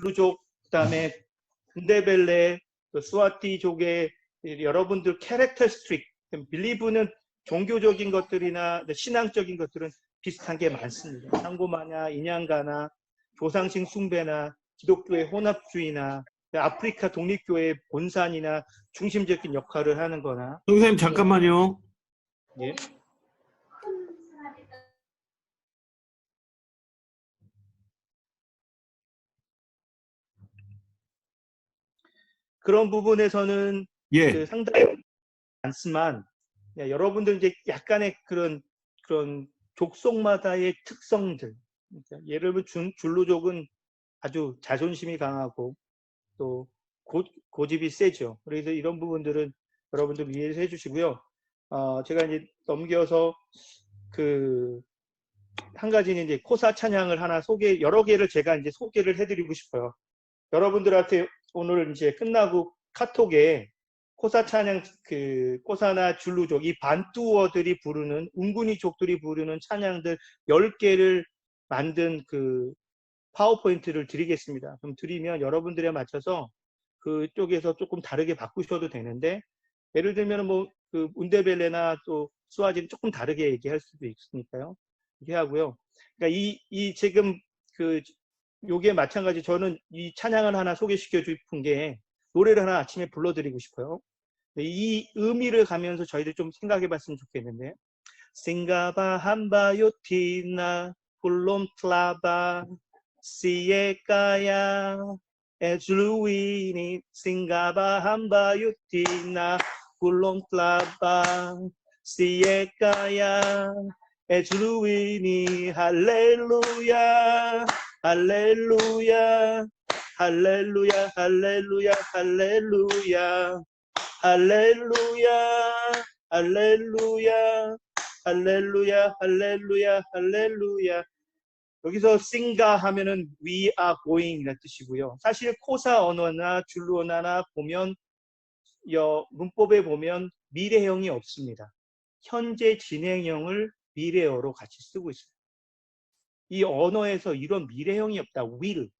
줄루족, 그다음에 군데벨레, 또 스와티족의 여러분들 캐릭터스틱, 빌리브는 종교적인 것들이나 신앙적인 것들은 비슷한 게 많습니다. 상고마냐, 인양가나, 조상신 숭배나, 기독교의 혼합주의나, 아프리카 독립교회의 본산이나 중심적인 역할을 하는 거나. 선생님 잠깐만요. 예. 그런 부분에서는 예. 상당히 많지만, 여러분들 이제 약간의 그런 족속마다의 특성들, 그러니까 예를 들면 줄루족은 아주 자존심이 강하고 또 고집이 세죠. 그래서 이런 부분들은 여러분들 이해를 해주시고요. 제가 이제 넘겨서 한 가지는 이제 코사 찬양을 하나 여러 개를 제가 이제 소개를 해드리고 싶어요. 여러분들한테 오늘 이제 끝나고 카톡에 코사 찬양, 코사나 줄루족, 이 반투어들이 부르는, 웅구니족들이 부르는 찬양들 10개를 만든 파워포인트를 드리겠습니다. 그럼 드리면 여러분들에 맞춰서 그쪽에서 조금 다르게 바꾸셔도 되는데, 예를 들면 운데벨레나 또 스와지는 조금 다르게 얘기할 수도 있으니까요. 이렇게 하고요. 그러니까 지금 요게 마찬가지, 저는 이 찬양을 하나 소개시켜 싶은 게 노래를 하나 아침에 불러드리고 싶어요. 이 의미를 가면서 저희들 좀 생각해 봤으면 좋겠는데, 싱가바 함바요티나 굴롬 클라바 시에까야 에줄루이니 싱가바 함바요티나 굴롬 클라바 시에까야 에줄루이니 할렐루야 할렐루야 할렐루야 할렐루야 할렐루야 할렐루야 할렐루야 할렐루야 할렐루야 할렐루야. 여기서 싱가 하면은 we are going 이라는 뜻이고요. 사실 코사 언어나 줄루 언어나 보면 문법에 보면 미래형이 없습니다. 현재 진행형을 미래어로 같이 쓰고 있습니다. 이 언어에서 이런 미래형이 없다. will를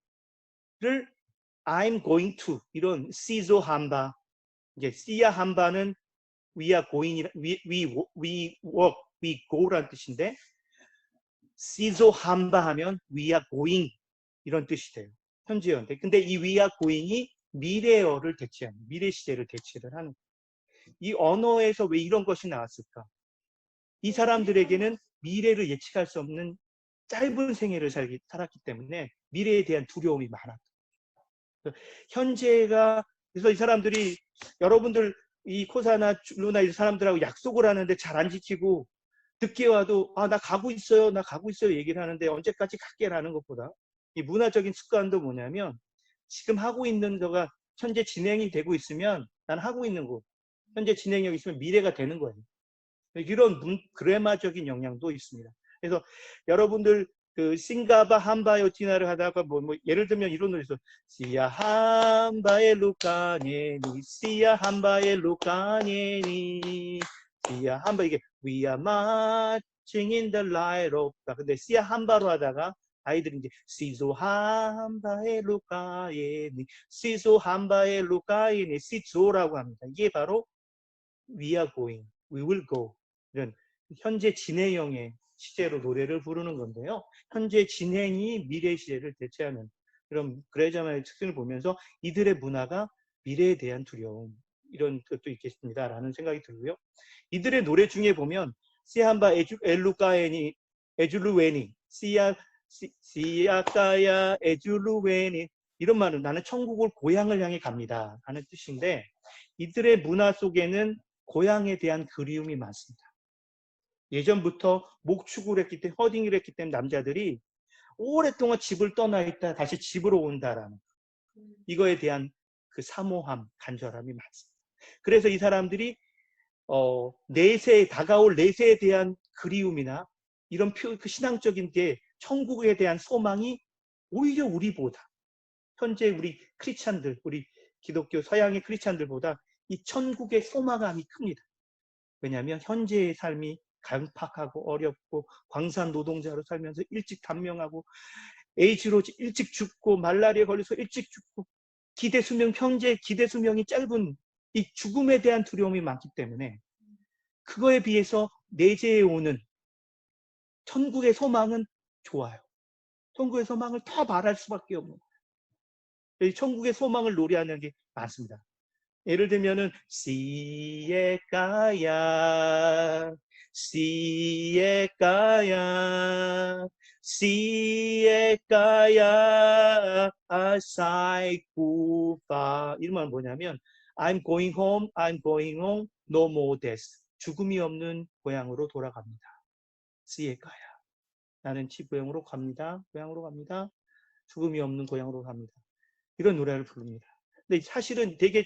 I'm going to, 이런 시조 함바, 이제 시야 함바는 we are going, we work, we go라는 뜻인데, 시조 함바 하면 we are going 이런 뜻이 돼요. 현재형인데, 근데 이 we are going이 미래어를 대체하는, 미래 시제를 대체를 하는 거예요. 이 언어에서 왜 이런 것이 나왔을까? 이 사람들에게는 미래를 예측할 수 없는 짧은 생애를 살았기 때문에 미래에 대한 두려움이 많았다. 현재가, 그래서 이 사람들이, 여러분들 이 코사나 줄루나 이 사람들하고 약속을 하는데 잘 안 지키고 늦게 와도 나 가고 있어요, 나 가고 있어요 얘기를 하는데 언제까지 갈게라는 것보다, 이 문화적인 습관도 뭐냐면, 지금 하고 있는 거가 현재 진행이 되고 있으면 난 하고 있는 거, 현재 진행이 있으면 미래가 되는 거예요. 이런 그래마적인 영향도 있습니다. 그래서 여러분들 싱가바 함바요티나를 하다가 예를 들면 이런 노래에서 시야 함바에 루카니니 시야 함바에 루카니니 시야 함바, 이게 we are marching in the light of, 근데 시야 함바로 하다가 아이들이 이제 시조 함바에 루카니니 시조 함바에 루카니니 시조라고 합니다. 이게 바로 we are going, we will go, 이런 현재 진행형의 시제로 노래를 부르는 건데요. 현재 진행이 미래 시제를 대체하는 그런 그레자마의 특징을 보면서 이들의 문화가 미래에 대한 두려움, 이런 것도 있겠습니다라는 생각이 들고요. 이들의 노래 중에 보면 시함바 엘루카에니 에줄루웨니 시아카야 에줄루웨니, 이런 말은 나는 천국을 고향을 향해 갑니다 하는 뜻인데, 이들의 문화 속에는 고향에 대한 그리움이 많습니다. 예전부터 목축을 했기 때문에, 허딩을 했기 때문에 남자들이 오랫동안 집을 떠나 있다 다시 집으로 온다라는 이거에 대한 사모함, 간절함이 많습니다. 그래서 이 사람들이 다가올 내세에 대한 그리움이나 이런 신앙적인 게, 천국에 대한 소망이 오히려 우리보다, 현재 우리 크리스찬들, 우리 기독교 서양의 크리스찬들보다 이 천국의 소망감이 큽니다. 왜냐하면 현재의 삶이 강팍하고 어렵고 광산 노동자로 살면서 일찍 단명하고 에이즈로 일찍 죽고 말라리아에 걸려서 일찍 죽고 현재 기대 수명이 짧은 이 죽음에 대한 두려움이 많기 때문에 그거에 비해서 내재해 오는 천국의 소망은 좋아요. 천국의 소망을 더 말할 수밖에 없는 거예요. 천국의 소망을 노래하는 게 많습니다. 예를 들면은 시에까야 시에까야 시에까야 아사이쿠파 이 말은 뭐냐면 I'm going home, I'm going home, no more death. 죽음이 없는 고향으로 돌아갑니다. 시에까야 나는 고향으로 갑니다. 고향으로 갑니다. 죽음이 없는 고향으로 갑니다. 이런 노래를 부릅니다. 근데 사실은 되게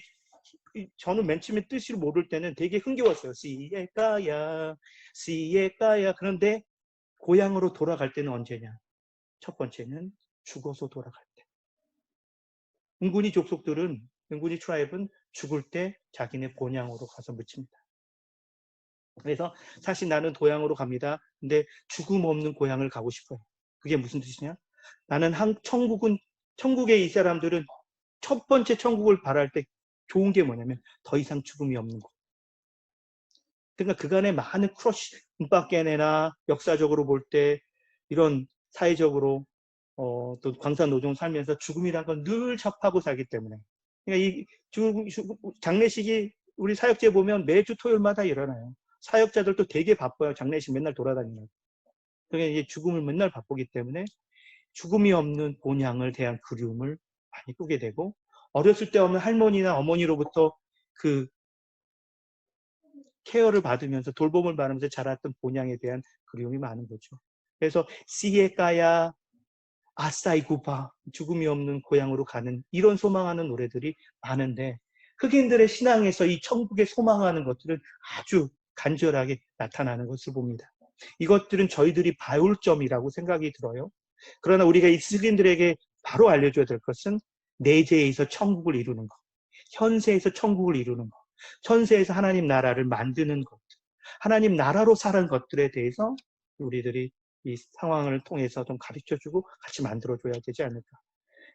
저는 맨 처음에 뜻을 모를 때는 되게 흥겨웠어요. 시에까야 시에까야 그런데 고향으로 돌아갈 때는 언제냐? 첫 번째는 죽어서 돌아갈 때. 은군이 족속들은 은군이 트라이브는 죽을 때 자기네 본향으로 가서 묻힙니다. 그래서 사실 나는 고향으로 갑니다. 근데 죽음 없는 고향을 가고 싶어요. 그게 무슨 뜻이냐? 나는 천국의 이 사람들은 첫 번째 천국을 바랄 때 좋은 게 뭐냐면 더 이상 죽음이 없는 거. 그러니까 그간의 많은 크러쉬, 은박계내나 역사적으로 볼 때 이런 사회적으로 또 광산노동 살면서 죽음이란 건 늘 접하고 살기 때문에 그러니까 이 장례식이 우리 사역제 보면 매주 토요일마다 일어나요. 사역자들도 되게 바빠요. 장례식 맨날 돌아다니는. 그러니까 이제 죽음을 맨날 바쁘기 때문에 죽음이 없는 본향을 대한 그리움을 많이 꾸게 되고 어렸을 때 오면 할머니나 어머니로부터 그 케어를 받으면서 돌봄을 받으면서 자랐던 본향에 대한 그리움이 많은 거죠. 그래서 시에까야 아싸이구바 죽음이 없는 고향으로 가는 이런 소망하는 노래들이 많은데 흑인들의 신앙에서 이 천국에 소망하는 것들은 아주 간절하게 나타나는 것을 봅니다. 이것들은 저희들이 배울 점이라고 생각이 들어요. 그러나 우리가 이 흑인들에게 바로 알려줘야 될 것은 내재에서 천국을 이루는 것, 현세에서 천국을 이루는 것, 현세에서 하나님 나라를 만드는 것, 하나님 나라로 사는 것들에 대해서 우리들이 이 상황을 통해서 좀 가르쳐주고 같이 만들어줘야 되지 않을까.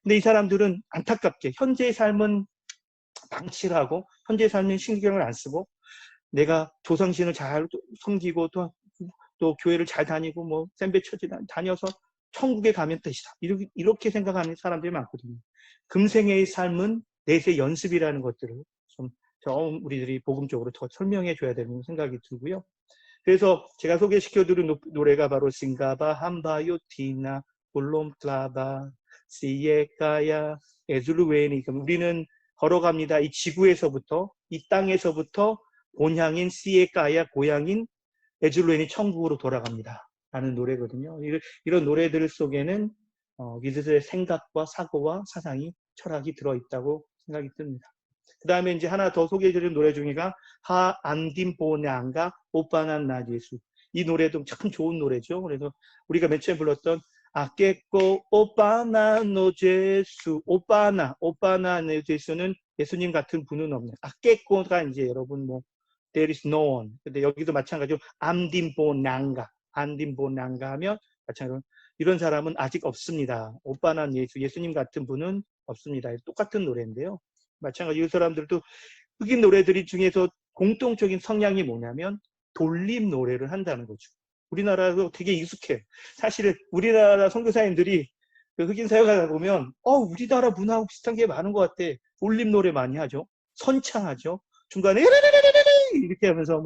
근데 이 사람들은 안타깝게 현재의 삶은 방치를 하고 현재의 삶은 신경을 안 쓰고 내가 조상신을 잘 섬기고 또 교회를 잘 다니고 뭐 샌베 처지 다녀서 천국에 가면 뜻이다. 이렇게 생각하는 사람들이 많거든요. 금생의 삶은 내세 연습이라는 것들을 좀 우리들이 복음적으로 더 설명해 줘야 되는 생각이 들고요. 그래서 제가 소개시켜드린 노래가 바로 싱가바 함바요 티나 볼롬클라바 시에까야 에즈루웨니. 우리는 걸어갑니다. 이 지구에서부터 이 땅에서부터 본향인 시에까야 고향인 에즈루웨니 천국으로 돌아갑니다. 라는 노래거든요. 이런 노래들 속에는 이들의 생각과 사고와 사상이 철학이 들어있다고 생각이 듭니다. 그 다음에 이제 하나 더 소개해드린 노래 중에가 하 안딤보냐가 오빠난 나제수. 이 노래도 참 좋은 노래죠. 그래서 우리가 맨 처음에 불렀던 아깨꼬 오빠나 노제수 오빠나 노제수는 예수님 같은 분은 없네. 아깨꼬가 이제 여러분 뭐 there is no one. 근데 여기도 마찬가지로 안딤보냥가 하면 마찬가지로 이런 사람은 아직 없습니다. 오빠나 예수님 같은 분은 없습니다. 똑같은 노래인데요. 마찬가지로 이 사람들도 흑인 노래들이 중에서 공통적인 성향이 뭐냐면 돌림 노래를 한다는 거죠. 우리나라도 되게 익숙해. 사실은 우리나라 선교사님들이 그 흑인 사역하다 보면 우리나라 문화하고 비슷한 게 많은 것 같아. 돌림 노래 많이 하죠. 선창하죠. 중간에 이렇게 하면서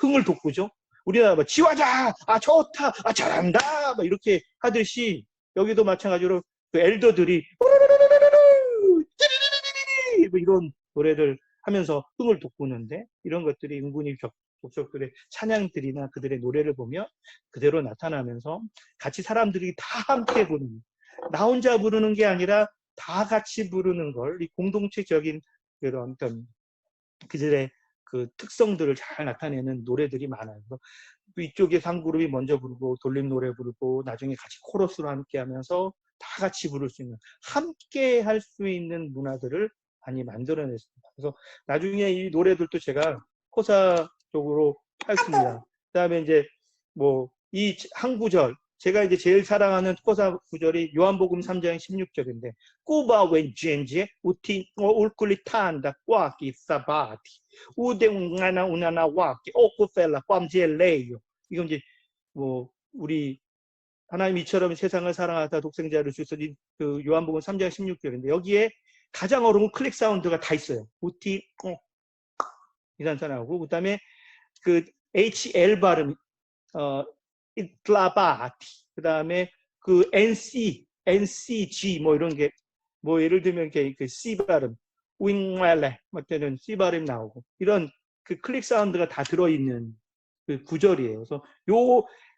흥을 돋구죠. 우리나라 뭐 지화자, 좋다, 잘한다, 이렇게 하듯이 여기도 마찬가지로 그 엘더들이 이런 노래를 하면서 흥을 돋구는데 이런 것들이 은근히 족속들의 찬양들이나 그들의 노래를 보면 그대로 나타나면서 같이 사람들이 다 함께 부르는 나 혼자 부르는 게 아니라 다 같이 부르는 걸 이 공동체적인 그런 어떤 그들의 그 특성들을 잘 나타내는 노래들이 많아요. 이쪽에서 한 그룹이 먼저 부르고 돌림 노래 부르고 나중에 같이 코러스로 함께 하면서 다 같이 부를 수 있는 함께 할 수 있는 문화들을 많이 만들어냈습니다. 그래서 나중에 이 노래들도 제가 코사 쪽으로 하겠습니다. 그 다음에 이제 뭐 이 한 구절 제가 이제 제일 사랑하는 코사 구절이 요한복음 3장 16절인데 꾸바 웬지엔지에 우티 울쿨리 타안다 꽉이 사바티 우데웅나나 우나나 와키 오쿠펠라 꽝지엘레이요. 이건 이제 뭐 우리 하나님 이처럼 세상을 사랑하다 독생자를 주신 그 요한복음 3장 16절인데 여기에 가장 어려운 클릭 사운드가 다 있어요. 우티 이 단사 나오고 그다음에 그 HL 발음 이틀라바티 그다음에 그 NCG 뭐 이런 게 뭐 예를 들면 그 C 발음 윙말레 뭐 때는 C 발음 나오고 이런 그 클릭 사운드가 다 들어있는 그 구절이에요. 그래서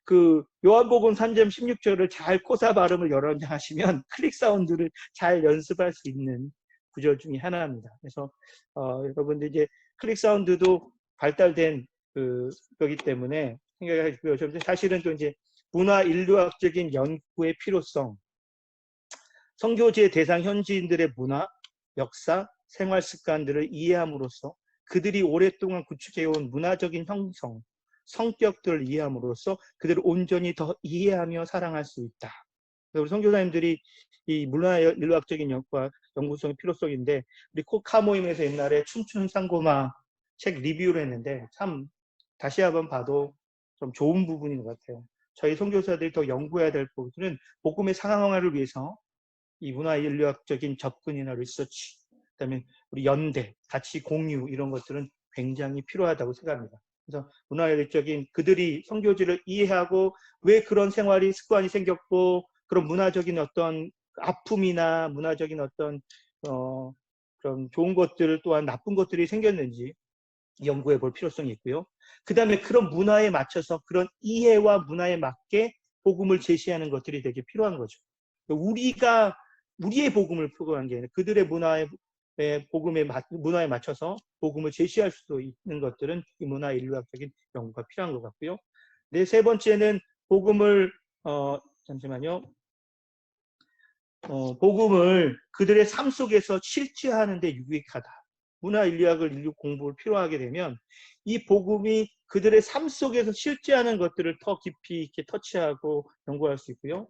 그 요한복음 3장 16절을 잘 코사 발음을 여러 번 하시면 클릭 사운드를 잘 연습할 수 있는 구절 중에 하나입니다. 그래서 여러분들 이제 클릭 사운드도 발달된 거기 때문에 생각하시고요. 사실은 또 이제 문화 인류학적인 연구의 필요성, 선교지의 대상 현지인들의 문화, 역사, 생활 습관들을 이해함으로써 그들이 오랫동안 구축해온 문화적인 형성, 성격들을 이해함으로써 그들을 온전히 더 이해하며 사랑할 수 있다. 우리 선교사님들이 이 문화인류학적인 연구와 연구성의 필요성인데 우리 코카 모임에서 옛날에 춤추는 상고마 책 리뷰를 했는데 참 다시 한번 봐도 좀 좋은 부분인 것 같아요. 저희 선교사들이 더 연구해야 될 부분은 복음의 상황화를 위해서 이 문화인류학적인 접근이나 리서치, 그다음에 우리 연대, 가치 공유 이런 것들은 굉장히 필요하다고 생각합니다. 그래서 문화인류적인 그들이 선교지를 이해하고 왜 그런 생활이 습관이 생겼고 그런 문화적인 어떤 아픔이나 문화적인 어떤 그런 좋은 것들 또한 나쁜 것들이 생겼는지 연구해 볼 필요성이 있고요. 그 다음에 그런 문화에 맞춰서 그런 이해와 문화에 맞게 복음을 제시하는 것들이 되게 필요한 거죠. 우리의 복음을 표현한 게 아니라 그들의 문화에 맞춰서 복음을 제시할 수 있는 것들은 이 문화 인류학적인 연구가 필요한 것 같고요. 네, 세 번째는 복음을 잠시만요. 복음을 그들의 삶 속에서 실체하는 데 유익하다. 문화 인류학을 공부를 필요하게 되면 이 복음이 그들의 삶 속에서 실제하는 것들을 더 깊이 있게 터치하고 연구할 수 있고요.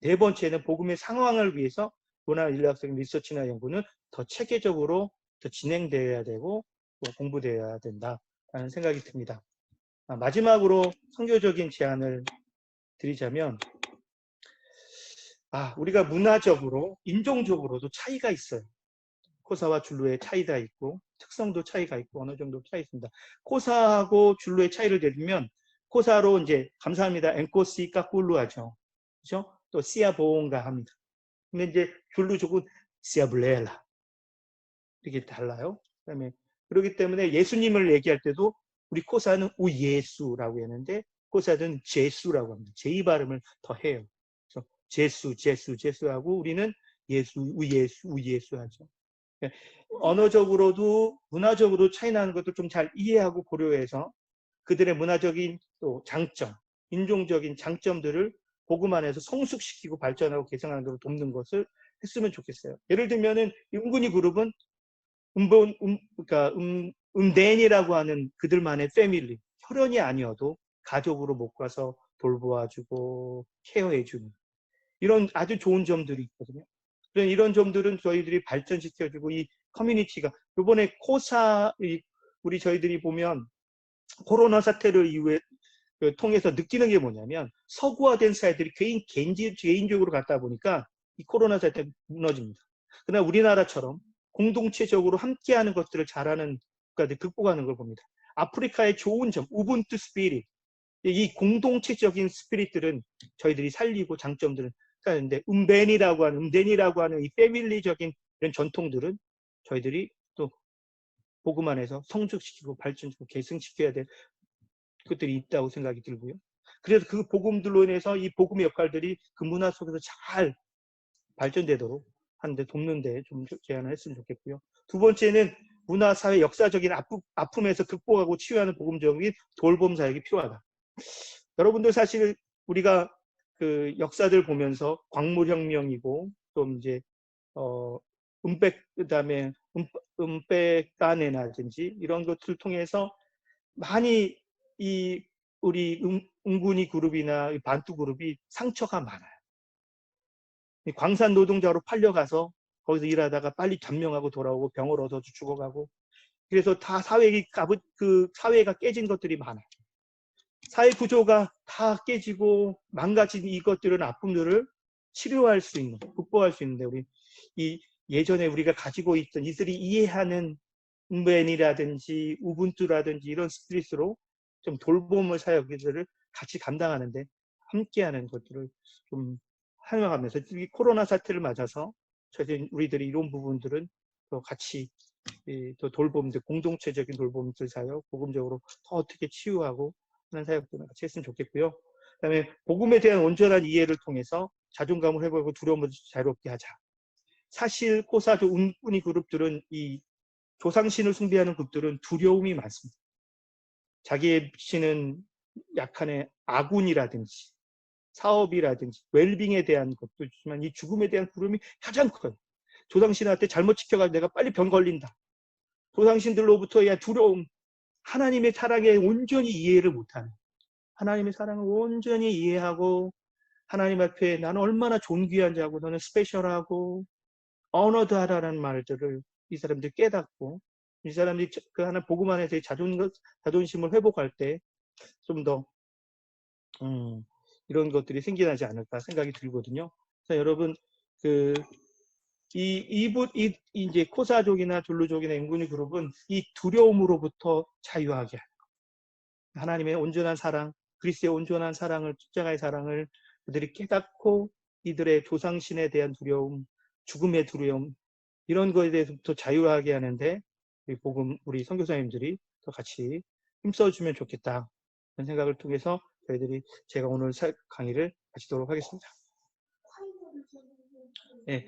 네 번째는 복음의 상황을 위해서 문화 인류학적인 리서치나 연구는 더 체계적으로 더 진행되어야 되고 또 공부되어야 된다라는 생각이 듭니다. 마지막으로 선교적인 제안을 드리자면 우리가 문화적으로 인종적으로도 차이가 있어요. 코사와 줄루의 차이가 있고 특성도 차이가 있고 어느 정도 차이 있습니다. 코사하고 줄루의 차이를 대면 코사로 이제 감사합니다. 엔코시 까꿀루 하죠. 그죠? 또 시아보온가 합니다. 근데 이제 줄루 쪽은 시아블레라 이렇게 달라요. 그다음에 그렇기 때문에 예수님을 얘기할 때도 우리 코사는 우예수라고 하는데 코사는 제수라고 합니다. 제이 발음을 더 해요. 그래서 제수하고 우리는 예수, 우예수 하죠. 언어적으로도 문화적으로 차이 나는 것도 좀 잘 이해하고 고려해서 그들의 문화적인 또 장점, 인종적인 장점들을 복음 안에서 성숙시키고 발전하고 개성하는 걸 돕는 것을 했으면 좋겠어요. 예를 들면은 은근히 그룹은 그러니까 음덴이라고 하는 그들만의 패밀리, 혈연이 아니어도 가족으로 못 가서 돌보아주고 케어해주는 이런 아주 좋은 점들이 있거든요. 이런 점들은 저희들이 발전시켜주고 이 커뮤니티가 이번에 우리 저희들이 보면 코로나 사태를 이후에 통해서 느끼는 게 뭐냐면 서구화된 사회들이 개인적으로 갔다 보니까 이 코로나 사태 무너집니다. 그러나 우리나라처럼 공동체적으로 함께하는 것들을 잘하는 국가들 극복하는 걸 봅니다. 아프리카의 좋은 점, 우분투 스피릿, 이 공동체적인 스피릿들은 저희들이 살리고 장점들은 하는데 음덴이라고 하는 이 패밀리적인 이런 전통들은 저희들이 또 복음 안에서 성숙시키고 발전시키고 계승시켜야 될 것들이 있다고 생각이 들고요. 그래서 그 복음들로 인해서 이 복음의 역할들이 그 문화 속에서 잘 발전되도록 하는데 돕는데 좀 제안을 했으면 좋겠고요. 두 번째는 문화, 사회, 역사적인 아픔에서 극복하고 치유하는 복음적인 돌봄 사역이 필요하다. 여러분들 사실 우리가 그 역사들 보면서 광물혁명이고 또 이제 그다음에 은백단해라든지 이런 것들을 통해서 많이 이 우리 웅군이 그룹이나 반투 그룹이 상처가 많아요. 광산 노동자로 팔려가서 거기서 일하다가 빨리 단명하고 돌아오고 병을 얻어서 죽어가고, 그래서 다 사회가 깨진 것들이 많아요. 사회 구조가 다 깨지고 망가진 이것들은 아픔들을 치료할 수 있는, 극복할 수 있는데, 예전에 우리가 가지고 있던 이들이 이해하는 은벤이라든지 우분투라든지 이런 스피릿으로 좀 돌봄을 사역들을 같이 감당하는데 함께하는 것들을 좀 활용하면서, 이 코로나 사태를 맞아서 우리들이 이런 부분들은 또 같이 또 돌봄들, 공동체적인 돌봄들 사역, 복음적으로 더 어떻게 치유하고 하는 사역들을 같이 했으면 좋겠고요. 그다음에 복음에 대한 온전한 이해를 통해서 자존감을 회복하고 두려움을 자유롭게 하자. 사실 코사조 운이 그룹들은 이 조상신을 숭배하는 그룹들은 두려움이 많습니다. 자기의 신은 약간의 아군이라든지 사업이라든지 웰빙에 대한 것도 있지만 이 죽음에 대한 두려움이 가장 커요. 조상신한테 잘못 지켜가지고 내가 빨리 병 걸린다. 조상신들로부터의 두려움, 하나님의 사랑에 온전히 이해를 못하는, 하나님의 사랑을 온전히 이해하고 하나님 앞에 나는 얼마나 존귀한 자고 너는 스페셜하고 어너드하라는 말들을 이 사람들이 깨닫고, 이 사람들이 그 하나 복음 안에서의 자존심을 회복할 때 좀 더 이런 것들이 생겨나지 않을까 생각이 들거든요. 그래서 여러분 이제 코사족이나 둘루족이나 앵군이 그룹은 이 두려움으로부터 자유하게 하는 거. 하나님의 온전한 사랑, 그리스도의 온전한 사랑을, 십자가의 사랑을 그들이 깨닫고 이들의 조상신에 대한 두려움, 죽음의 두려움, 이런 거에 대해서부터 자유하게 하는데 우리 선교사님들이 더 같이 힘써주면 좋겠다. 그런 생각을 통해서 제가 오늘 강의를 마치도록 하겠습니다. 네.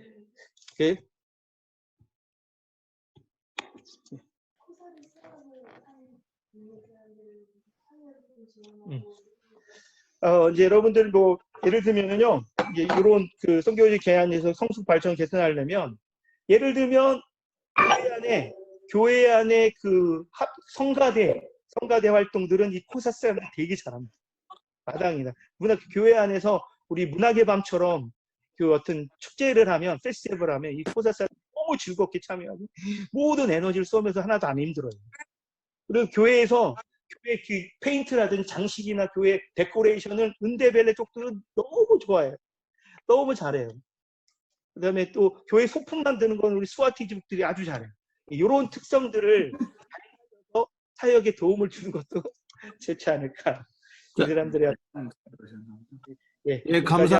이제 여러분들 예를 들면은요, 이제 이런 선교지 개안에서 성숙 발전 개선하려면, 예를 들면 교회 안에 성가대 활동들은 이 코사스가 되게 잘합니다. 마당이다. 교회 안에서 우리 문학의 밤처럼 어떤 축제를 하면, 페스티벌을 하면 이 코사스가 너무 즐겁게 참여하고 모든 에너지를 쏘면서 하나도 안 힘들어요. 그리고 교회에서 교회 페인트라든지 장식이나 교회 데코레이션을 은대벨레 쪽들은 너무 좋아해요. 너무 잘해요. 그 다음에 또 교회 소품 만드는 건 우리 스와티족들이 아주 잘해요. 이런 특성들을 사역에 도움을 주는 것도 좋지 않을까. 이 사람들이 예, 감사합니다.